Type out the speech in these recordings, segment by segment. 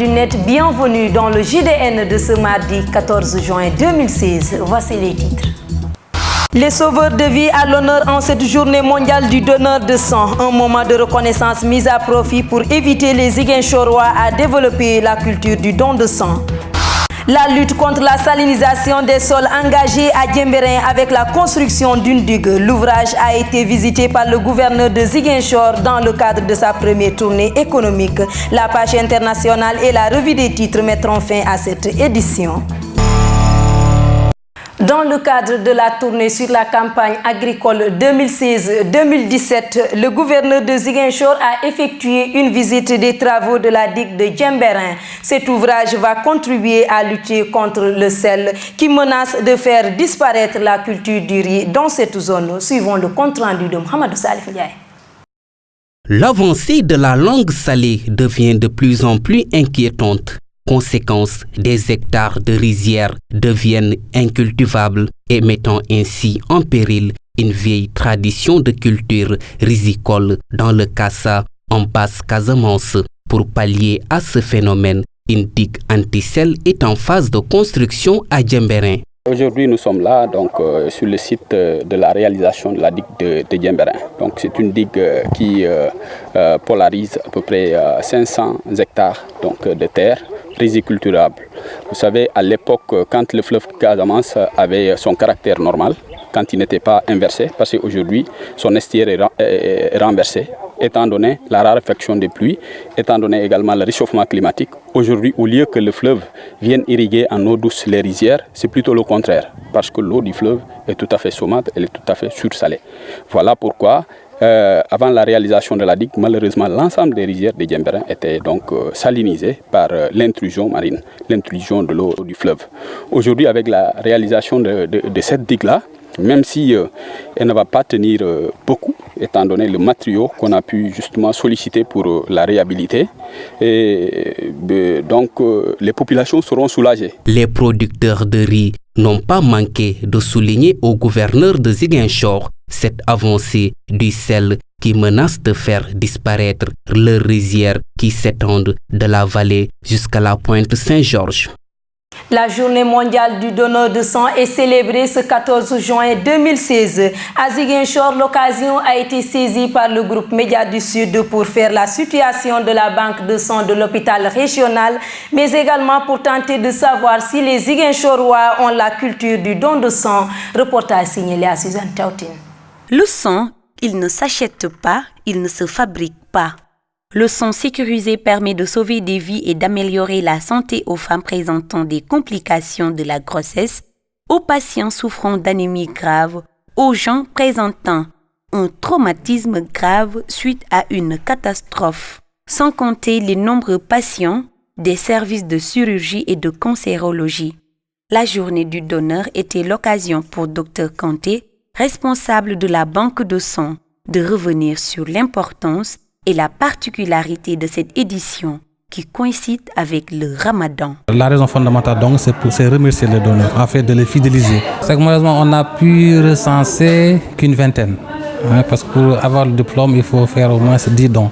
lunettes, bienvenue dans le JDN de ce mardi 14 juin 2016. Voici les titres. Les sauveurs de vie à l'honneur en cette journée mondiale du donneur de sang. Un moment de reconnaissance mis à profit pour éviter les Ziguinchorois à développer la culture du don de sang. La lutte contre la salinisation des sols engagée à Djembérin avec la construction d'une digue. L'ouvrage a été visité par le gouverneur de Ziguinchor dans le cadre de sa première tournée économique. La page internationale et la revue des titres mettront fin à cette édition. Dans le cadre de la tournée sur la campagne agricole 2016-2017, le gouverneur de Ziguinchor a effectué une visite des travaux de la digue de Djembérin. Cet ouvrage va contribuer à lutter contre le sel qui menace de faire disparaître la culture du riz dans cette zone. Suivons le compte-rendu de Mohamed Salif Ndiaye. L'avancée de la langue salée devient de plus en plus inquiétante. Conséquence, des hectares de rizières deviennent incultivables et mettant ainsi en péril une vieille tradition de culture rizicole dans le Kassa en Basse-Casamance. Pour pallier à ce phénomène, une digue anti-sel est en phase de construction à Djembérin. Aujourd'hui, nous sommes là sur le site de la réalisation de la digue de Djembérin. C'est une digue qui polarise à peu près 500 hectares de terre riziculturable. Vous savez, à l'époque, quand le fleuve Casamance avait son caractère normal, quand il n'était pas inversé, parce qu'aujourd'hui, son estuaire est renversé, étant donné la raréfaction des pluies, étant donné également le réchauffement climatique. Aujourd'hui, au lieu que le fleuve vienne irriguer en eau douce les rizières, c'est plutôt le contraire, parce que l'eau du fleuve est tout à fait saumâtre, elle est tout à fait sursalée. Voilà pourquoi, avant la réalisation de la digue, malheureusement, l'ensemble des rizières de Djembérin étaient donc salinisées par l'intrusion marine, l'intrusion de l'eau du fleuve. Aujourd'hui, avec la réalisation de cette digue-là, même si elle ne va pas tenir beaucoup, étant donné le matériau qu'on a pu justement solliciter pour la réhabiliter, les populations seront soulagées. Les producteurs de riz n'ont pas manqué de souligner au gouverneur de Ziguinchor cette avancée du sel qui menace de faire disparaître leurs rizières qui s'étendent de la vallée jusqu'à la pointe Saint-Georges. La journée mondiale du donneur de sang est célébrée ce 14 juin 2016. À Ziguinchor, l'occasion a été saisie par le groupe Média du Sud pour faire la situation de la banque de sang de l'hôpital régional, mais également pour tenter de savoir si les Ziguinchorois ont la culture du don de sang. Reportage signé à Suzanne Tautine. Le sang, il ne s'achète pas, il ne se fabrique pas. Le sang sécurisé permet de sauver des vies et d'améliorer la santé aux femmes présentant des complications de la grossesse, aux patients souffrant d'anémie grave, aux gens présentant un traumatisme grave suite à une catastrophe, sans compter les nombreux patients des services de chirurgie et de cancérologie. La journée du donneur était l'occasion pour Dr Kanté, responsable de la banque de sang, de revenir sur l'importance et la particularité de cette édition qui coïncide avec le Ramadan. La raison fondamentale donc c'est remercier les donneurs, en fait de les fidéliser. C'est que malheureusement on n'a pu recenser qu'une vingtaine, parce que pour avoir le diplôme il faut faire au moins 10 dons,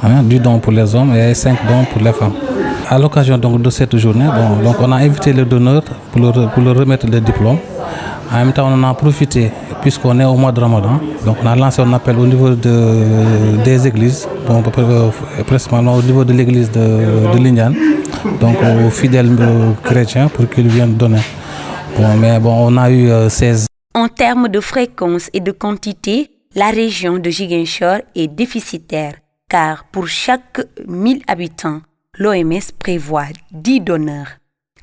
10 dons pour les hommes et 5 dons pour les femmes. À l'occasion donc de cette journée, donc on a invité les donneurs pour leur remettre le diplôme. En même temps, on en a profité, puisqu'on est au mois de Ramadan. Donc, on a lancé un appel au niveau des églises, principalement au niveau de l'église de Lignan, donc aux fidèles chrétiens pour qu'ils viennent donner. On a eu 16. En termes de fréquence et de quantité, la région de Ziguinchor est déficitaire, car pour chaque 1000 habitants, l'OMS prévoit 10 donneurs.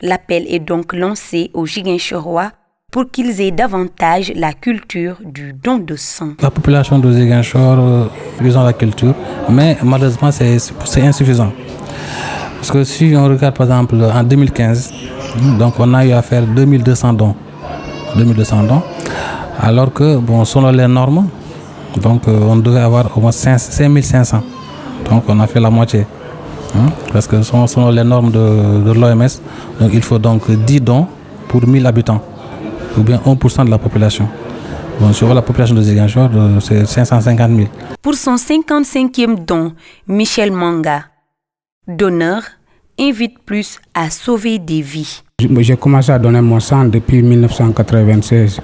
L'appel est donc lancé aux Ziguinchorois pour qu'ils aient davantage la culture du don de sang. La population de Ziguinchor, ils ont la culture, mais malheureusement c'est insuffisant. Parce que si on regarde par exemple en 2015, donc on a eu à faire 2200 dons. Alors que selon les normes, donc on devait avoir au moins 5500. Donc on a fait la moitié. Parce que selon les normes de l'OMS, donc il faut donc 10 dons pour 1000 habitants. Ou bien 1% de la population. Sur la population de Ziguinchor, c'est 550 000. Pour son 55e don, Michel Manga, donneur, invite plus à sauver des vies. J'ai commencé à donner mon sang depuis 1996.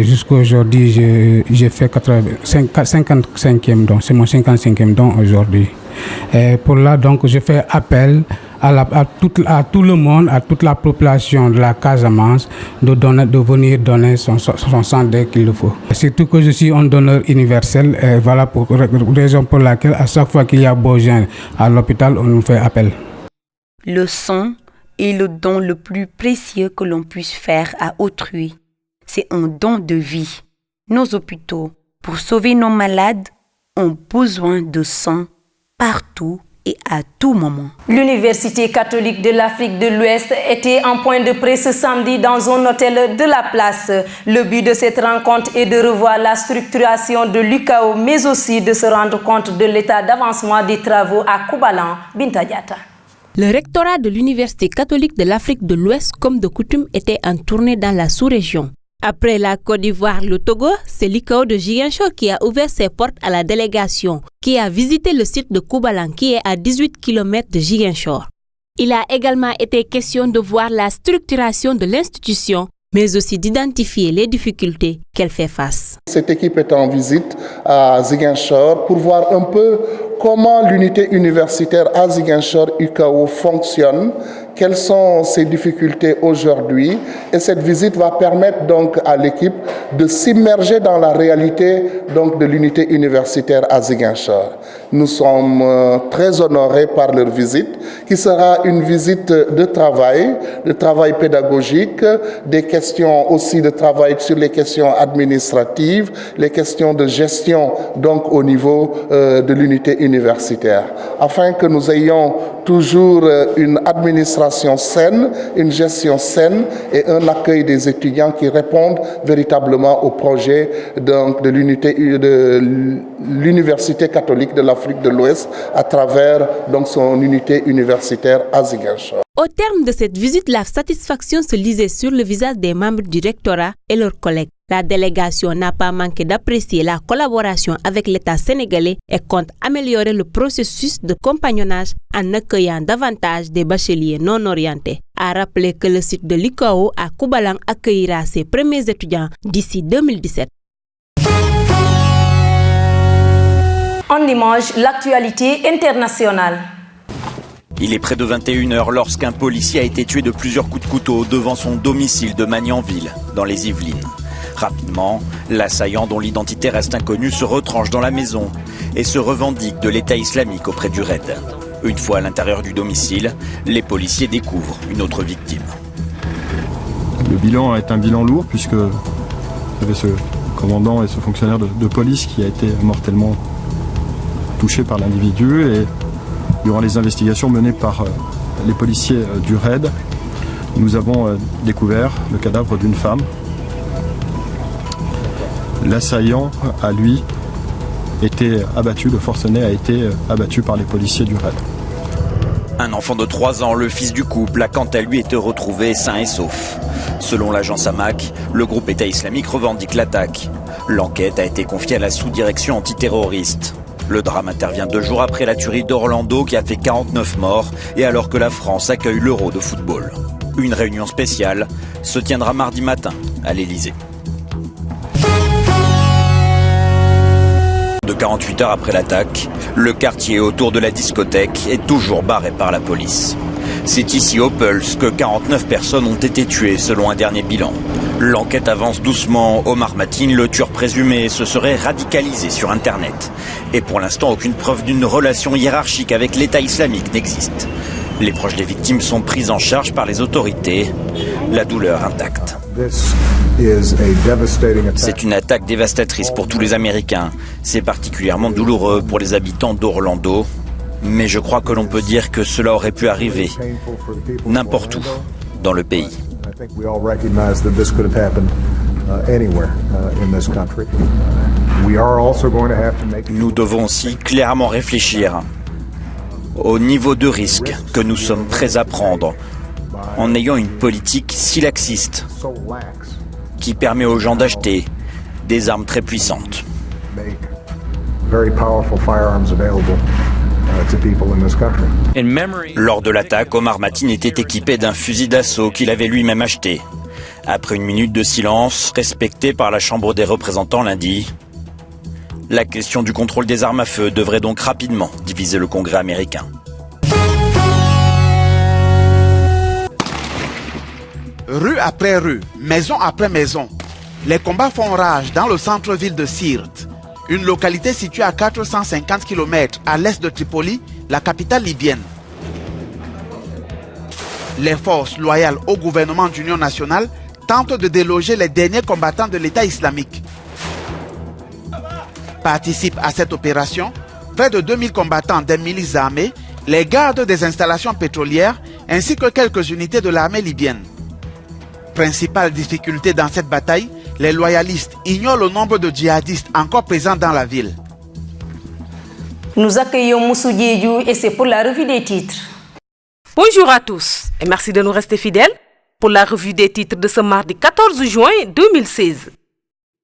Jusqu'à aujourd'hui, j'ai fait 55e don. C'est mon 55e don aujourd'hui. Pour là, donc, je fais appel à tout le monde, à toute la population de la Casamance de venir donner son sang dès qu'il le faut. Surtout que je suis un donneur universel. Voilà pour raison pour laquelle à chaque fois qu'il y a besoin à l'hôpital, on nous fait appel. Le sang est le don le plus précieux que l'on puisse faire à autrui. C'est un don de vie. Nos hôpitaux, pour sauver nos malades, ont besoin de sang partout et à tout moment. L'Université catholique de l'Afrique de l'Ouest était en point de presse ce samedi dans un hôtel de la place. Le but de cette rencontre est de revoir la structuration de l'UCAO, mais aussi de se rendre compte de l'état d'avancement des travaux à Koubalan. Binta Diatta. Le rectorat de l'Université catholique de l'Afrique de l'Ouest, comme de coutume, était en tournée dans la sous-région. Après la Côte d'Ivoire, le Togo, c'est l'UCAO de Ziguinchor qui a ouvert ses portes à la délégation, qui a visité le site de Koubalan, qui est à 18 km de Ziguinchor. Il a également été question de voir la structuration de l'institution, mais aussi d'identifier les difficultés qu'elle fait face. Cette équipe est en visite à Ziguinchor pour voir un peu comment l'unité universitaire à Ziguinchor UCAO fonctionne, quelles sont ses difficultés aujourd'hui. Et cette visite va permettre donc à l'équipe de s'immerger dans la réalité donc de l'unité universitaire à Ziguinchor. Nous sommes très honorés par leur visite, qui sera une visite de travail pédagogique, des questions aussi de travail sur les questions administratives, les questions de gestion donc au niveau de l'unité universitaire, afin que nous ayons toujours une administration saine, une gestion saine et un accueil des étudiants qui répondent véritablement au projet donc, de l'Université catholique de l'Afrique de l'Ouest à travers donc, son unité universitaire à Ziguinchor. Au terme de cette visite, la satisfaction se lisait sur le visage des membres du rectorat et leurs collègues. La délégation n'a pas manqué d'apprécier la collaboration avec l'État sénégalais et compte améliorer le processus de compagnonnage en accueillant davantage des bacheliers non orientés. A rappeler que le site de l'UCAO à Koubalan accueillera ses premiers étudiants d'ici 2017. En image, l'actualité internationale. Il est près de 21h lorsqu'un policier a été tué de plusieurs coups de couteau devant son domicile de Magnanville, dans les Yvelines. Rapidement, l'assaillant, dont l'identité reste inconnue, se retranche dans la maison et se revendique de l'État islamique auprès du raid. Une fois à l'intérieur du domicile, les policiers découvrent une autre victime. Le bilan est un bilan lourd puisque il y avait ce commandant et ce fonctionnaire de police qui a été mortellement touché par l'individu, et durant les investigations menées par les policiers du raid, nous avons découvert le cadavre d'une femme. L'assaillant, à lui, était abattu, le forcené a été abattu par les policiers du raid. Un enfant de 3 ans, le fils du couple, a quant à lui été retrouvé sain et sauf. Selon l'agence AMAC, le groupe État islamique revendique l'attaque. L'enquête a été confiée à la sous-direction antiterroriste. Le drame intervient 2 jours après la tuerie d'Orlando qui a fait 49 morts et alors que la France accueille l'Euro de football. Une réunion spéciale se tiendra mardi matin à l'Élysée. De 48 heures après l'attaque, le quartier autour de la discothèque est toujours barré par la police. C'est ici au Pulse que 49 personnes ont été tuées selon un dernier bilan. L'enquête avance doucement. Omar Matin, le tueur présumé, se serait radicalisé sur Internet. Et pour l'instant, aucune preuve d'une relation hiérarchique avec l'État islamique n'existe. Les proches des victimes sont pris en charge par les autorités. La douleur intacte. C'est une attaque dévastatrice pour tous les Américains. C'est particulièrement douloureux pour les habitants d'Orlando. Mais je crois que l'on peut dire que cela aurait pu arriver n'importe où dans le pays. Nous devons aussi clairement réfléchir au niveau de risque que nous sommes prêts à prendre en ayant une politique si laxiste qui permet aux gens d'acheter des armes très puissantes. to people in this country. Lors de l'attaque, Omar Mateen était équipé d'un fusil d'assaut qu'il avait lui-même acheté. Après une minute de silence, respectée par la Chambre des représentants lundi, la question du contrôle des armes à feu devrait donc rapidement diviser le Congrès américain. Rue après rue, maison après maison, les combats font rage dans le centre-ville de Sirte, une localité située à 450 km à l'est de Tripoli, la capitale libyenne. Les forces loyales au gouvernement d'union nationale tentent de déloger les derniers combattants de l'État islamique. Participent à cette opération près de 2000 combattants des milices armées, les gardes des installations pétrolières ainsi que quelques unités de l'armée libyenne. Principale difficulté dans cette bataille, les loyalistes ignorent le nombre de djihadistes encore présents dans la ville. Nous accueillons Moussou Diédiou et c'est pour la revue des titres. Bonjour à tous et merci de nous rester fidèles pour la revue des titres de ce mardi 14 juin 2016.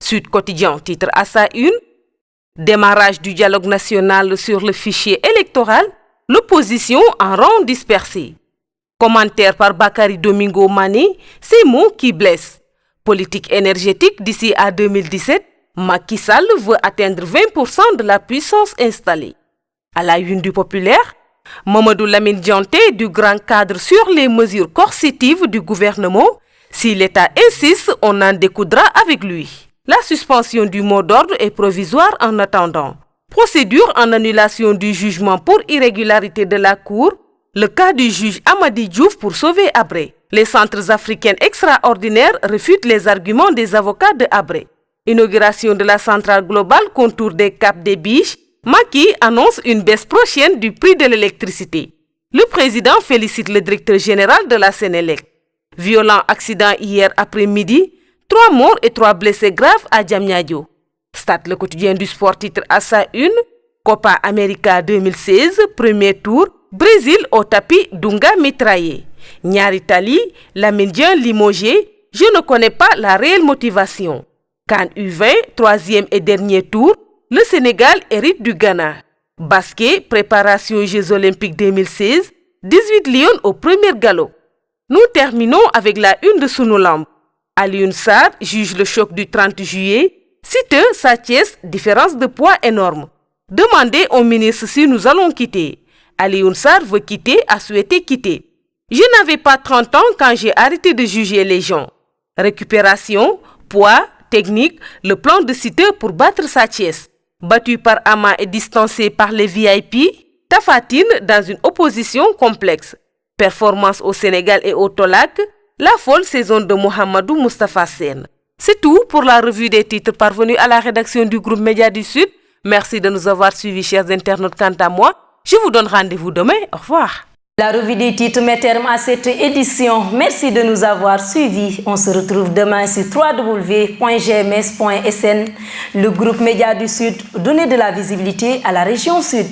Sud Quotidien titre à sa une: démarrage du dialogue national sur le fichier électoral, l'opposition en rang dispersé. Commentaire par Bakary Domingo Mané, ces mots qui blessent. Politique énergétique d'ici à 2017, Macky Sall veut atteindre 20% de la puissance installée. À la une du Populaire, Mamadou Lamine Dianté du grand cadre sur les mesures coercitives du gouvernement. Si l'État insiste, on en découdra avec lui. La suspension du mot d'ordre est provisoire en attendant. Procédure en annulation du jugement pour irrégularité de la Cour. Le cas du juge Amadi Diouf pour sauver Habré. Les centres africains extraordinaires réfutent les arguments des avocats de Habré. Inauguration de la centrale globale contour des Caps des Biches. Macky annonce une baisse prochaine du prix de l'électricité. Le président félicite le directeur général de la Sénélec. Violent accident hier après-midi. 3 morts et 3 blessés graves à Diamniadio. Stade, le quotidien du sport titre à sa une: Copa América 2016, premier tour. Brésil au tapis, Dunga mitraillé. Nyari Tali, Lamindien limogé, je ne connais pas la réelle motivation. CAN U20, troisième et dernier tour, le Sénégal hérite du Ghana. Basket, préparation aux Jeux Olympiques 2016, 18 lions au premier galop. Nous terminons avec la une de Sunulamb. Alioune Sarr juge le choc du 30 juillet. Cite Sa Thiès, différence de poids énorme. Demandez au ministre si nous allons quitter. Alioune Sarr veut quitter, a souhaité quitter. Je n'avais pas 30 ans quand j'ai arrêté de juger les gens. Récupération, poids, technique, le plan de Cité pour battre Sa Thiès. Battu par Ama et distancé par les VIP, Tapha Tine dans une opposition complexe. Performance au Sénégal et au Tolac, la folle saison de Mohamedou Moustapha Sène. C'est tout pour la revue des titres parvenue à la rédaction du groupe Média du Sud. Merci de nous avoir suivis, chers internautes. Quant à moi, je vous donne rendez-vous demain. Au revoir. La revue des titres met terme à cette édition. Merci de nous avoir suivis. On se retrouve demain sur www.gms.sn. Le groupe Média du Sud, donner de la visibilité à la région Sud.